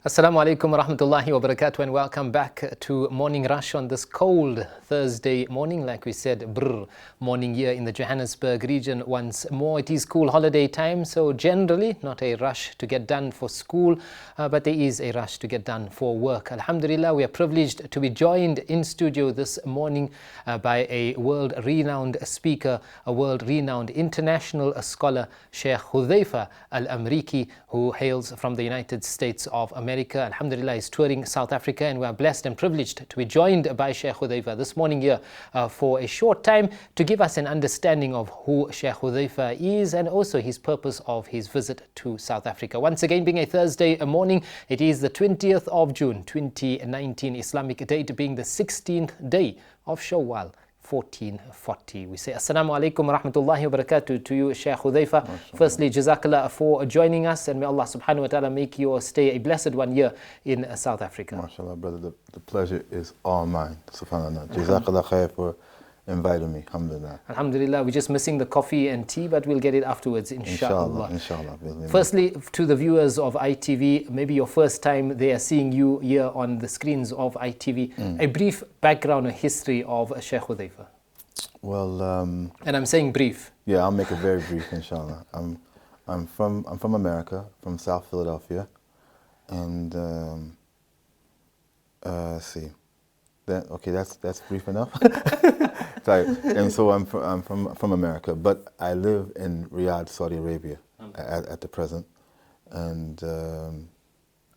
Assalamu alaikum wa rahmatullahi wa barakatuh, and welcome back to Morning Rush on this cold Thursday morning. Like we said, morning here in the Johannesburg region once more. It is school holiday time, so generally not a rush to get done for school, but there is a rush to get done for work. Alhamdulillah, we are privileged to be joined in studio this morning by a world-renowned speaker, a world-renowned international scholar, Sheikh Hudaifah Al-Amreeki, who hails from the United States of America. Alhamdulillah, is touring South Africa, and we are blessed and privileged to be joined by Sheikh Hudaifah this morning here for a short time to give us an understanding of who Sheikh Hudaifah is and also his purpose of his visit to South Africa. Once again, being a Thursday morning, it is the 20th of June 2019, Islamic date being the 16th day of Shawwal 1440. We say Assalamu alaikum wa rahmatullahi wa barakatuh to you, Sheikh Hudaifah. Firstly, Jazakallah for joining us, and may Allah subhanahu wa ta'ala make your stay a blessed one year in South Africa. MashaAllah, brother, the pleasure is all mine. Subhanallah. Jazakallah khair for inviting me. Alhamdulillah. Alhamdulillah, we're just missing the coffee and tea, but we'll get it afterwards, inshallah. Inshallah. Firstly, to the viewers of ITV, maybe your first time they are seeing you here on the screens of ITV, a brief background or history of Sheikh Hudaifah. Well, and I'm saying brief. Yeah, I'll make it very brief, inshallah. I'm from America, from South Philadelphia, and let's see. That's brief enough. Sorry. And so I'm from America, but I live in Riyadh, Saudi Arabia, at the present, and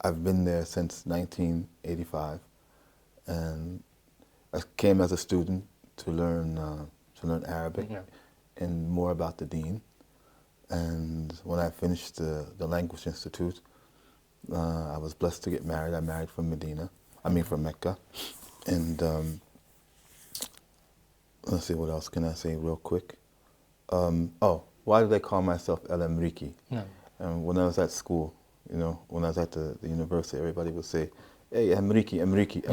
I've been there since 1985, and I came as a student to learn Arabic and more about the Deen. And when I finished the Language Institute, I was blessed to get married. I married from Mecca. And let's see, what else can I say real quick? Why do they call myself Amreeki? And when I was at school, when I was at the university, everybody would say, hey, Amreeki, Amreeki.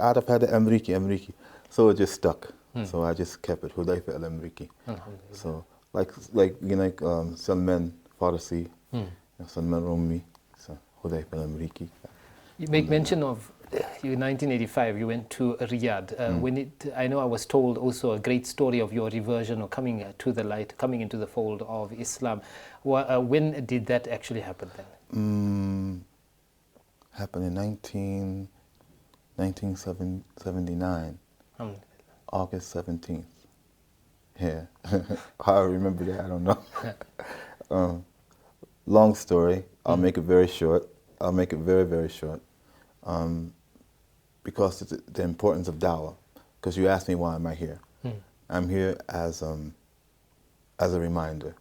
I'd have had the Amreeki. So it just stuck. So I just kept it, Hudaifah Al-Amreeki. So like Salman Farsi, Salman Rumi, so Hudaifah Al-Amreeki. You make mention of in 1985 you went to Riyadh. I know I was told also a great story of your reversion or coming to the light, coming into the fold of Islam. When did that actually happen then? Happened in 1979. August 17th. Yeah. How I remember that, I don't know. Long story. I'll make it very short. I'll make it very, very short. Because it's the importance of dawah. Because you asked me why am I here. I'm here as a reminder.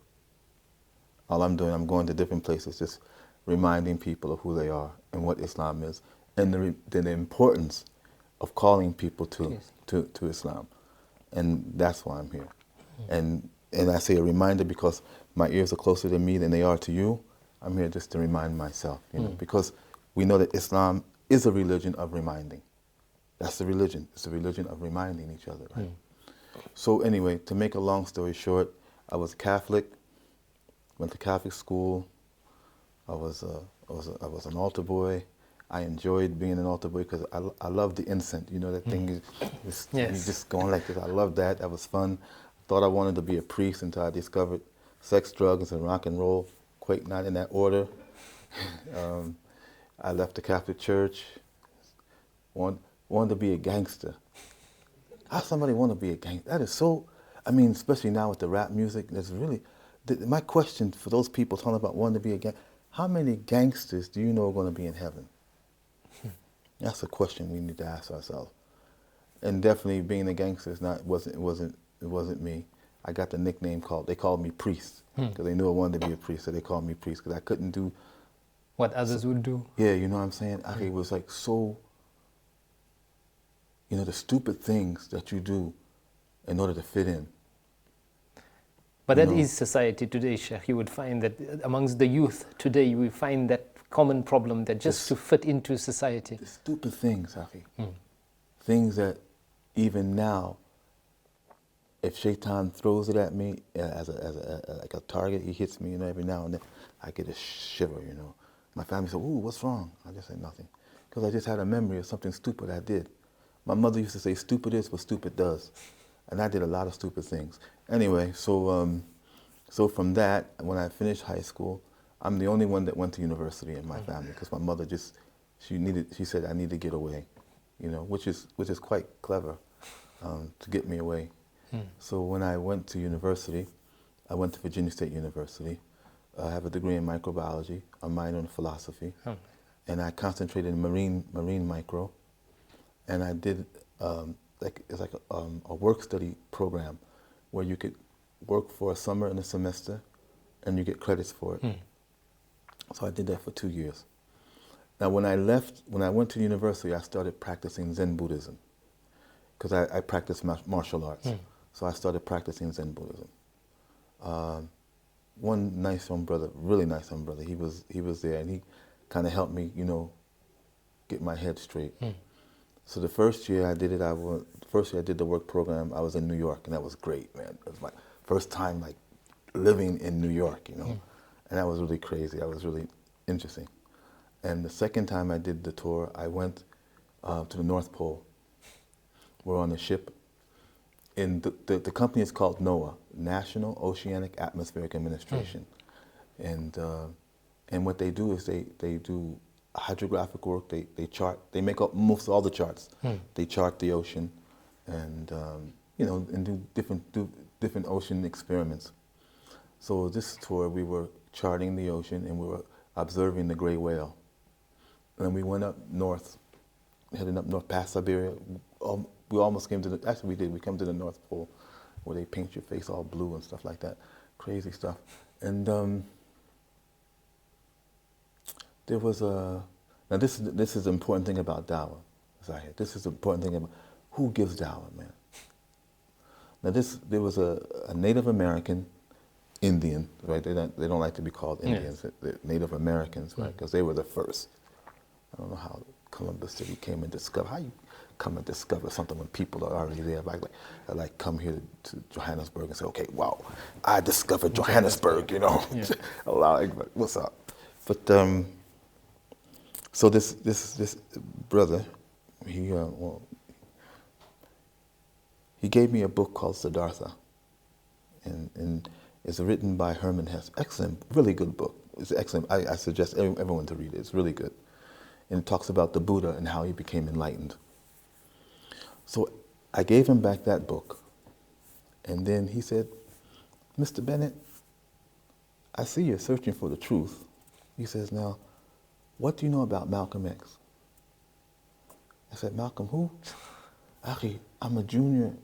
All I'm doing, I'm going to different places, just reminding people of who they are and what Islam is, and the importance of calling people to Islam. And that's why I'm here. And I say a reminder because my ears are closer to me than they are to you. I'm here just to remind myself, because we know that Islam is a religion of reminding. That's the religion. It's a religion of reminding each other, right? So anyway, to make a long story short, I was Catholic, went to Catholic school. I was an altar boy. I enjoyed being an altar boy because I love the incense. You know that thing is you just going like this. I love that. That was fun. Thought I wanted to be a priest until I discovered sex, drugs, and rock and roll. Quite not in that order. I left the Catholic Church. Wanted to be a gangster. How somebody want to be a gangster? That is so. I mean, especially now with the rap music. That's really. My question for those people talking about wanting to be a gangster. How many gangsters do you know are going to be in heaven? That's a question we need to ask ourselves. And definitely being a gangster wasn't me. I got the nickname they called me priest because they knew I wanted to be a priest, so they called me priest because I couldn't do what others would do. Yeah, you know what I'm saying? It was like so, the stupid things that you do in order to fit in. But that is society today, Sheikh. You would find that amongst the youth today, you will find that common problem that just to fit into society. The stupid things, Akhi. Things that even now, if Shaitan throws it at me like a target, he hits me, every now and then, I get a shiver, My family said, "Ooh, what's wrong?" I just said nothing, because I just had a memory of something stupid I did. My mother used to say, "Stupid is what stupid does," and I did a lot of stupid things. Anyway, so from that, when I finished high school, I'm the only one that went to university in my family, because my mother she said I need to get away, which is quite clever, to get me away. So when I went to university, I went to Virginia State University. I have a degree in microbiology, a minor in philosophy, and I concentrated in marine micro, and I did it's like a work study program where you could work for a summer and a semester, and you get credits for it. So I did that for 2 years. Now when I went to university, I started practicing Zen Buddhism, because I practice martial arts. So I started practicing Zen Buddhism. One nice young brother, really nice young brother, he was there, and he kind of helped me, get my head straight. So the first year I did it, I did the work program, I was in New York, and that was great, man. It was my first time like living in New York, and that was really crazy. That was really interesting. And the second time I did the tour, I went to the North Pole. We're on a ship. And the company is called NOAA, National Oceanic Atmospheric Administration. And what they do is they do hydrographic work. They chart. They make up most all the charts. They chart the ocean, and and do different ocean experiments. So this tour, we were charting the ocean, and we were observing the gray whale. And we went up north, heading up north past Siberia. We almost came to we came to the North Pole, where they paint your face all blue and stuff like that. Crazy stuff. And there was now this is the important thing about Dawah, Zahir. This is the important thing about who gives Dawah, man. Now there was a Native American Indian, right? They don't like to be called Indians. Yes. They're Native Americans, right? Because they were the first. I don't know how Columbus City came and discovered. How you come and discover something when people are already there? Like come here to Johannesburg and say, "Okay, wow, I discovered Johannesburg," Yeah. What's up? But so this brother, he gave me a book called Siddhartha, and it's written by Herman Hesse. Excellent, really good book. It's excellent. I suggest everyone to read it. It's really good. And it talks about the Buddha and how he became enlightened. So I gave him back that book. And then he said, "Mr. Bennett, I see you're searching for the truth." He says, "Now, what do you know about Malcolm X?" I said, "Malcolm who?" "Akhi, I'm a junior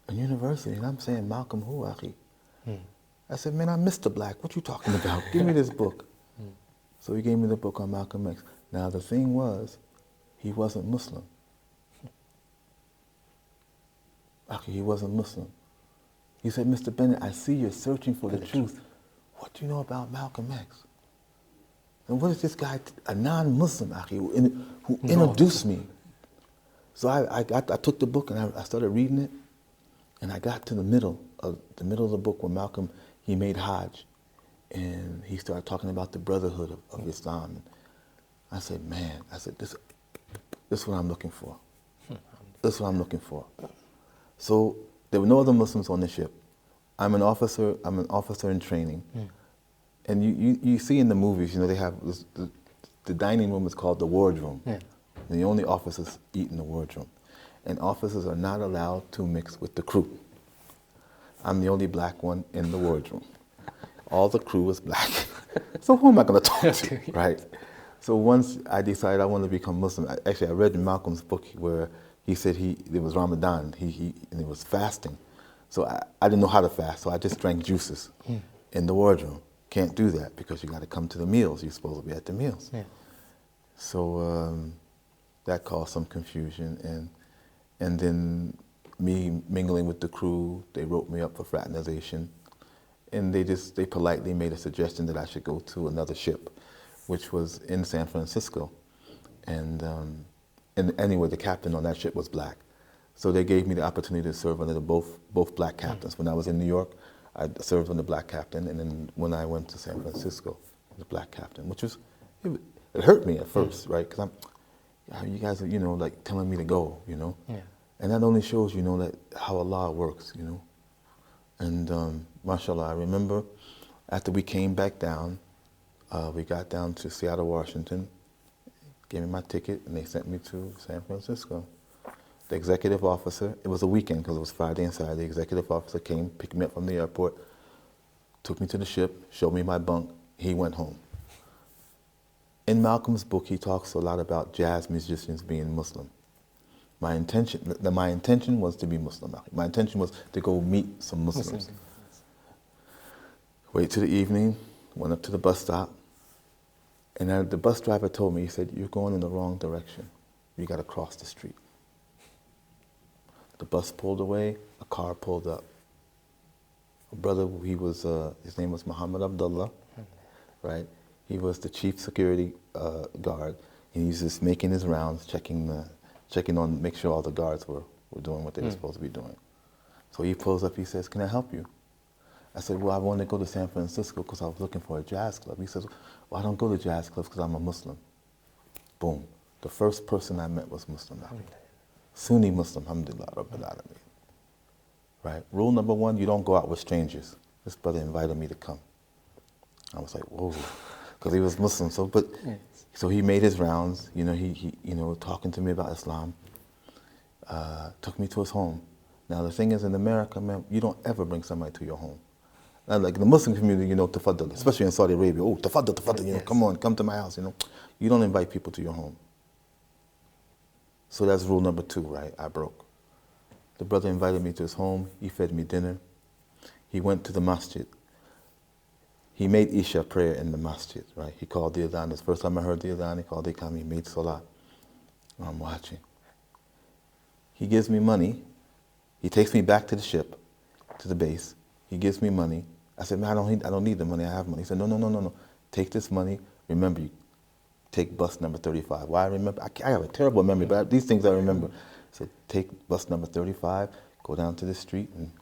in university, and I'm saying Malcolm who, Akhi?" I said, "Man, I'm Mr. Black. What you talking about? Give me this book." So he gave me the book on Malcolm X. Now the thing was, he wasn't Muslim. Akhi, he wasn't Muslim. He said, "Mr. Bennett, I see you're searching for the truth. What do you know about Malcolm X?" And what is this guy, a non-Muslim, Akhi, who introduced me? So I took the book and I started reading it, and I got to the middle of the book where Malcolm, he made Hajj, and he started talking about the brotherhood of Islam. And I said, "Man," this is what I'm looking for. This is what I'm looking for. So there were no other Muslims on the ship. I'm an officer in training. And you see in the movies, they have the dining room is called the wardroom. And the only officers eat in the wardroom. And officers are not allowed to mix with the crew. I'm the only black one in the wardroom. All the crew is black. So who am I going to talk to, right? So once I decided I wanted to become Muslim, I read in Malcolm's book where he said it was Ramadan, and it was fasting. So I didn't know how to fast, so I just drank juices in the wardroom. Can't do that because you got to come to the meals. You're supposed to be at the meals. So that caused some confusion, and then me mingling with the crew, they wrote me up for fraternization, and they politely made a suggestion that I should go to another ship, which was in San Francisco, and anyway, the captain on that ship was black, So they gave me the opportunity to serve under both black captains. When I was in New York, I served under black captain, and then when I went to San Francisco, the black captain, which was, it hurt me at first, right? Because you guys are, like telling me to go, Yeah. And that only shows, that how Allah works, And mashallah, I remember after we came back down, we got down to Seattle, Washington, gave me my ticket, and they sent me to San Francisco. The executive officer, it was a weekend because it was Friday and Saturday, the executive officer came, picked me up from the airport, took me to the ship, showed me my bunk, he went home. In Malcolm's book, he talks a lot about jazz musicians being Muslim. My intention was to be Muslim. My intention was to go meet some Muslims. Wait till the evening, went up to the bus stop, and the bus driver told me, he said, "You're going in the wrong direction. You got to cross the street." The bus pulled away, a car pulled up. A brother, his name was Muhammad Abdullah, right? He was the chief security guard, and he's just making his rounds, checking on, make sure all the guards were doing what they were supposed to be doing. So he pulls up, he says, "Can I help you?" I said, "Well, I wanted to go to San Francisco because I was looking for a jazz club." He says, "Well, I don't go to jazz clubs because I'm a Muslim." Boom. The first person I met was Muslim. Sunni Muslim, alhamdulillah, Rabbil Alameen. Right? Rule number one, you don't go out with strangers. This brother invited me to come. I was like, whoa, because he was Muslim. So he made his rounds, he talking to me about Islam, took me to his home. Now the thing is, in America, man, you don't ever bring somebody to your home. Now, like in the Muslim community, tafaddal, especially in Saudi Arabia, tafaddal, Yes. come to my house, You don't invite people to your home. So that's rule number 2, right? I broke. The brother invited me to his home. He fed me dinner. He went to the masjid. He made Isha prayer in the masjid, right? He called the adhan. This first time I heard the adhan, he called the iqam, he made salah. I'm watching. He gives me money. He takes me back to the ship, to the base. He gives me money. I said, "Man, I don't need the money. I have money." He said, No. Take this money. Remember, you take bus number 35. Why I remember? I have a terrible memory, but these things I remember. He said, "Take bus number 35, go down to the street, and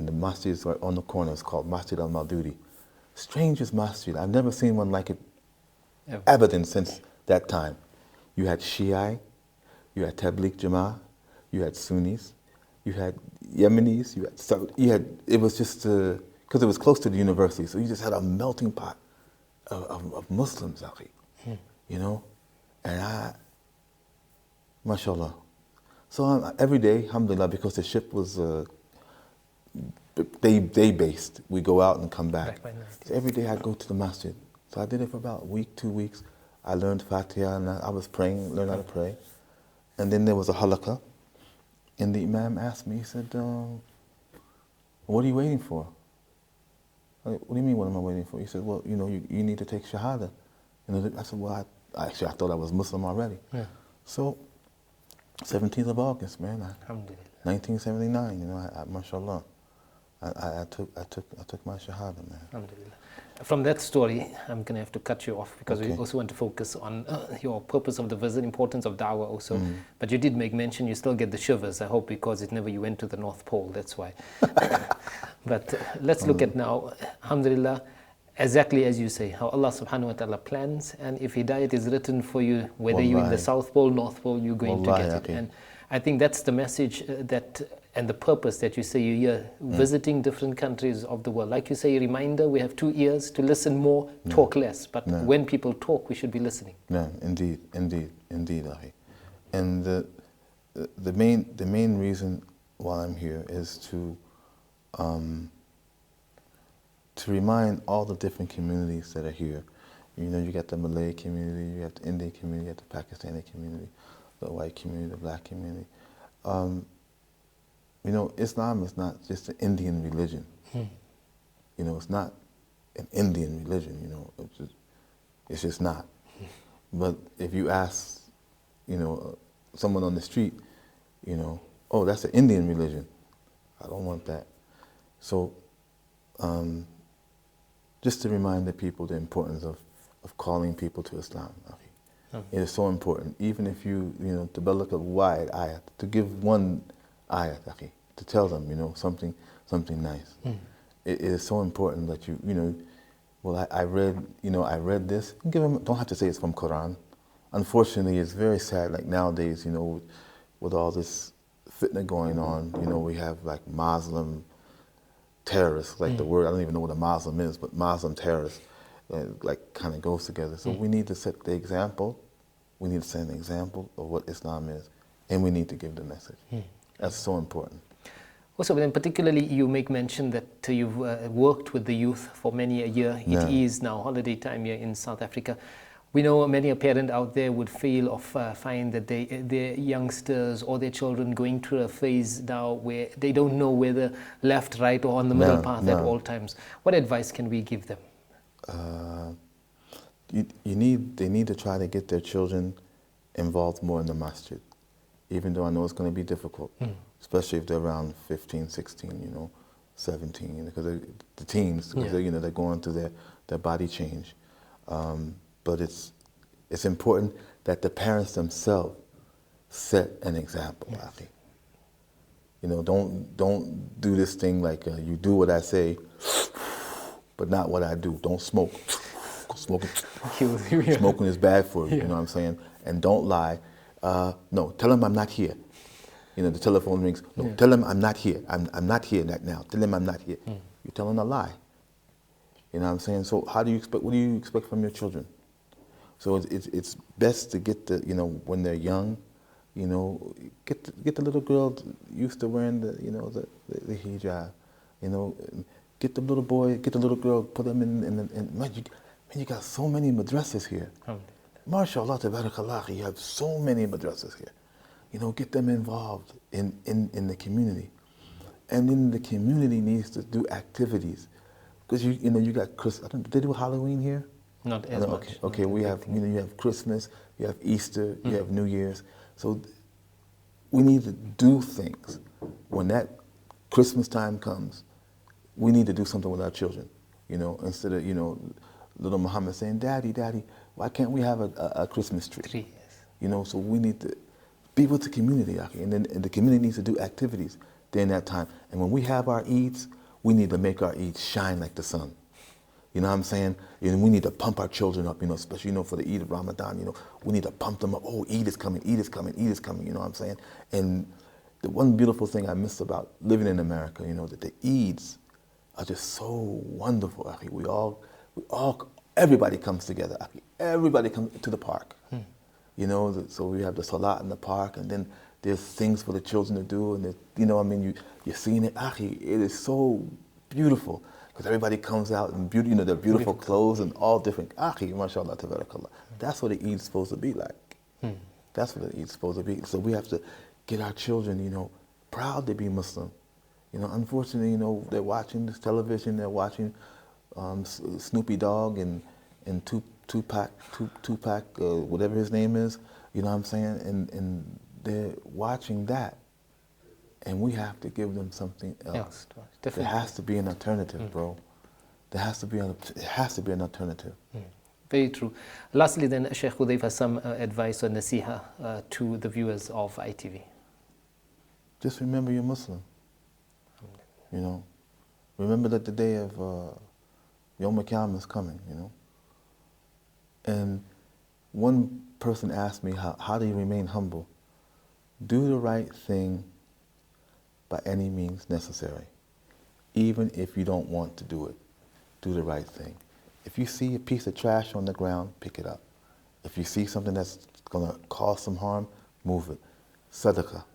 the masjid is right on the corner. It's called Masjid al-Maldudi. Strangest masjid. I've never seen one like it evident since that time. You had Shia, you had Tabligh Jama'ah, you had Sunnis, you had Yemenis, it was just, because it was close to the university, so you just had a melting pot of Muslims, and mashallah. So every day, alhamdulillah, because the ship was day-based, we go out and come back. So every day I'd go to the masjid. So I did it for about a week, 2 weeks. I learned Fatiha, and I was praying, learned how to pray. And then there was a halaqah, and the imam asked me, he said, "What are you waiting for?" "What do you mean, what am I waiting for?" He said, "Well, you need to take shahada." I said, "Well, I thought I was Muslim already." Yeah. So, 17th of August, man, Alhamdulillah. 1979, mashallah, I took my shahada, man. Alhamdulillah. From that story, I'm going to have to cut you off because we also want to focus on your purpose of the visit, importance of da'wah also. But you did make mention you still get the shivers, I hope, because it never you went to the North Pole, that's why. But let's look at now, alhamdulillah, exactly as you say, how Allah subhanahu wa ta'ala plans, and if Hidayat is written for you, whether you're in the South Pole, North Pole, you're going to get it. And I think that's the message and the purpose that you say you're here, visiting different countries of the world. Like you say, a reminder, we have 2 ears to listen more, talk less. But when people talk, we should be listening. No, indeed, Ahi. And the main reason why I'm here is to remind all the different communities that are here. You got the Malay community, you got the Indian community, you got the Pakistani community, the white community, the black community. Islam is not just an Indian religion. It's not an Indian religion, it's just not. But if you ask, someone on the street, "Oh, that's an Indian religion," I don't want that. So, just to remind the people the importance of calling people to Islam. It is so important, even if to develop a wide ayat, to give one ayat, akhi, to tell them, something nice. It is so important that well, I read this. Give them, don't have to say it's from Quran. Unfortunately, it's very sad. Like nowadays, with all this fitna going on, we have like Muslim terrorists, like the word, I don't even know what a Muslim is, but Muslim terrorists, like kind of goes together. So we need to set the example. We need to set an example of what Islam is, and we need to give the message. That's so important. Also, then particularly you make mention that you've worked with the youth for many a year. It is now holiday time here in South Africa. We know many a parent out there would fail or find that their youngsters or their children going through a phase now where they don't know whether left, right, or on the middle path at all times. What advice can we give them? They need to try to get their children involved more in the masjid, even though I know it's going to be difficult, especially if they're around 15, 16, 17, because the teens, because they're going through their body change. But it's important that the parents themselves set an example. Yes. Don't do this thing like you do what I say, but not what I do. Don't smoke. Smoking is bad for you. You know what I'm saying? And don't lie. No, tell him I'm not here. The telephone rings. No, tell him I'm not here. I'm not here now. Tell him I'm not here. You're telling a lie. You know what I'm saying? So what do you expect from your children? So it's best to get when they're young, get the little girl used to wearing the hijab, get the little boy, get the little girl, put them man, you got so many madrasas here. MashaAllah, tabarakallah, you have so many madrasas here. Get them involved in the community. And then the community needs to do activities. Because you got Christmas. They do Halloween here? Not as much. Okay, we have, you have Christmas, you have Easter, you have New Year's. So we need to do things. When that Christmas time comes, we need to do something with our children. Instead of, little Muhammad saying, Daddy, why can't we have a Christmas tree? Yes. So we need to be with the community, and then the community needs to do activities during that time. And when we have our Eids, we need to make our Eids shine like the sun. You know what I'm saying? And we need to pump our children up, especially, for the Eid of Ramadan, we need to pump them up. Oh, Eid is coming, Eid is coming, Eid is coming, you know what I'm saying? And the one beautiful thing I miss about living in America, that the Eids are just so wonderful. Everybody comes together. Everybody comes to the park. So we have the salat in the park, and then there's things for the children to do, and you're seeing it. It is so beautiful. Because everybody comes out in their beautiful clothes and all different. MashaAllah, tabarakallah. That's what the Eid is supposed to be like. That's what the Eid is supposed to be. So we have to get our children, proud to be Muslim. Unfortunately, they're watching this television, they're watching Snoopy Dogg and Tupac, whatever his name is, you know what I'm saying? And they're watching that. And we have to give them something else. There has to be an alternative, bro. It has to be an alternative. Very true. Lastly then, Sheikh Hudaifah, some advice or nasiha to the viewers of ITV. Just remember you're Muslim. Remember that the day of Yom Kippur is coming, And one person asked me, how do you remain humble? Do the right thing by any means necessary. Even if you don't want to do it, do the right thing. If you see a piece of trash on the ground, pick it up. If you see something that's going to cause some harm, move it. Sadaqah.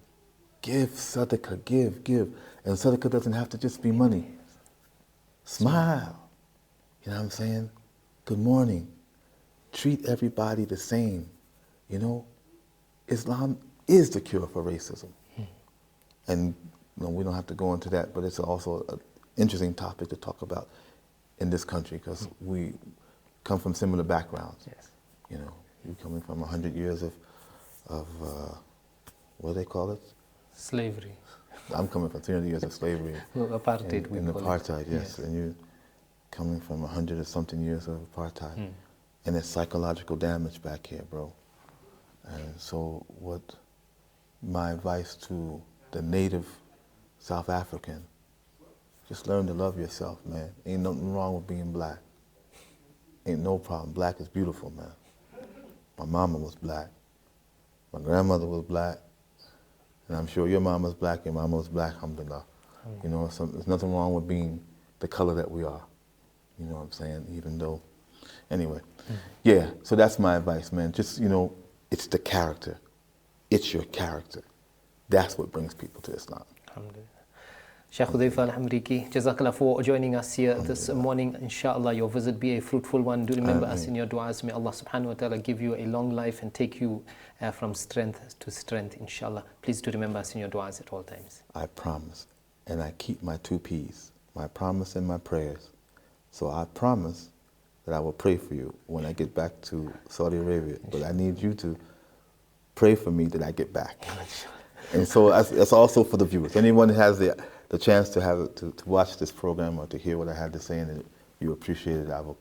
Give sadaqah, give. And sadaqah doesn't have to just be money. Smile. You know what I'm saying? Good morning. Treat everybody the same. Islam is the cure for racism. And we don't have to go into that, but it's also an interesting topic to talk about in this country because we come from similar backgrounds. Yes. You're coming from 100 years of what do they call it? Slavery. I'm coming from 300 years of slavery. Well, apartheid. In apartheid, yes. And you're coming from 100 or something years of apartheid. And there's psychological damage back here, bro. And so my advice to the native South African. Just learn to love yourself, man. Ain't nothing wrong with being black. Ain't no problem. Black is beautiful, man. My mama was black. My grandmother was black. And I'm sure your mama's black, your mama was black, alhamdulillah. You know, there's nothing wrong with being the color that we are. You know what I'm saying? Even though, anyway. Yeah, so that's my advice, man. Just, you know, it's the character. It's your character. That's what brings people to Islam. Alhamdulillah. Sheikh Hudaifah Amreeki, Jazakallah for joining us here this morning. Inshallah, your visit be a fruitful one. Do remember us in your du'as. May Allah subhanahu wa ta'ala give you a long life and take you from strength to strength, inshallah. Please do remember us in your du'as at all times. I promise. And I keep my 2 P's, my promise and my prayers. So I promise that I will pray for you when I get back to Saudi Arabia. But I need you to pray for me that I get back. And so that's also for the viewers. Anyone who has the chance to watch this program or to hear what I had to say and you appreciate it, I will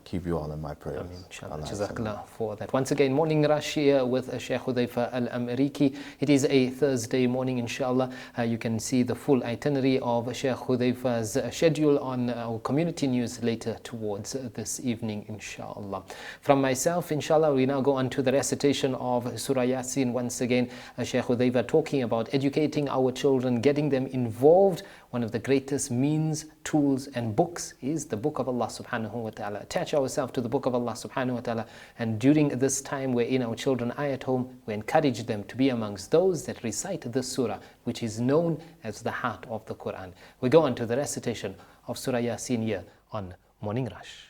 keep you all in my prayers. Inshallah. Jazakallah for that. Once again, Morning Rush here with Sheikh Hudaifah Amreeki. It is a Thursday morning, inshallah. You can see the full itinerary of Sheikh Hudaifah's schedule on our community news later towards this evening, inshallah. From myself, inshallah, we now go on to the recitation of Surah Yasin. Once again, Sheikh Hudaifah talking about educating our children, getting them involved. One of the greatest means, tools and books is the book of Allah subhanahu wa ta'ala. Attach ourselves to the book of Allah subhanahu wa ta'ala, and during this time wherein our children are at home, we encourage them to be amongst those that recite this surah, which is known as the heart of the Quran. We go on to the recitation of Surah Yasin here on Morning Rush.